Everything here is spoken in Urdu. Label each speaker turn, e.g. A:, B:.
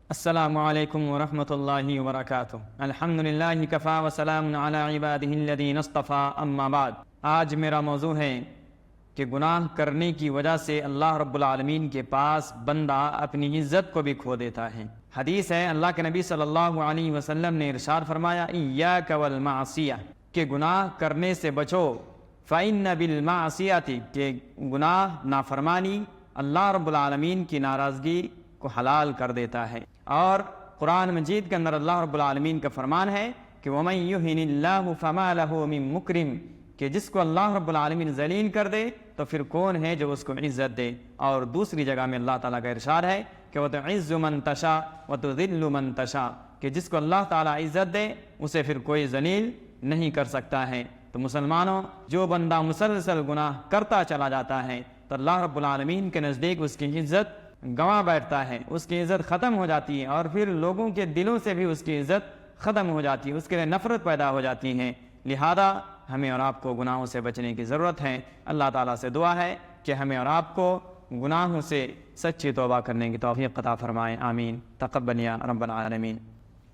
A: السلام علیکم ورحمۃ اللہ وبرکاتہ۔ الحمد للہ کفا وسلام علی عبادہ الذین اصطفیٰ، اما بعد۔ آج میرا موضوع ہے کہ گناہ کرنے کی وجہ سے اللہ رب العالمین کے پاس بندہ اپنی عزت کو بھی کھو دیتا ہے۔ حدیث ہے، اللہ کے نبی صلی اللہ علیہ وسلم نے ارشاد فرمایا، ایاک والمعصیہ، کہ گناہ کرنے سے بچو، فإن بالمعصیۃ، کہ گناہ نافرمانی اللہ رب العالمین کی ناراضگی کو حلال کر دیتا ہے۔ اور قرآن مجید کے اندر اللہ رب العالمین کا فرمان ہے کہ وَمَن يُهِنِ اللَّهُ فَمَا لَهُ مِن مُكْرِمٍ، کہ جس کو اللہ رب العالمین ذلیل کر دے تو پھر کون ہے جو اس کو عزت دے۔ اور دوسری جگہ میں اللہ تعالیٰ کا ارشاد ہے کہ وَتُعِزُّ مَن تَشَاءُ وَتُذِلُّ مَن تَشَاءُ، کہ جس کو اللہ تعالیٰ عزت دے اسے پھر کوئی ذلیل نہیں کر سکتا ہے۔ تو مسلمانوں، جو بندہ مسلسل گناہ کرتا چلا جاتا ہے تو اللہ رب العالمین کے نزدیک اس کی عزت گنوا بیٹھتا ہے، اس کی عزت ختم ہو جاتی ہے، اور پھر لوگوں کے دلوں سے بھی اس کی عزت ختم ہو جاتی ہے، اس کے لیے نفرت پیدا ہو جاتی ہے۔ لہذا ہمیں اور آپ کو گناہوں سے بچنے کی ضرورت ہے۔ اللہ تعالیٰ سے دعا ہے کہ ہمیں اور آپ کو گناہوں سے سچی توبہ کرنے کی توفیق عطا فرمائے، آمین۔ تقبل یا رب العالمین۔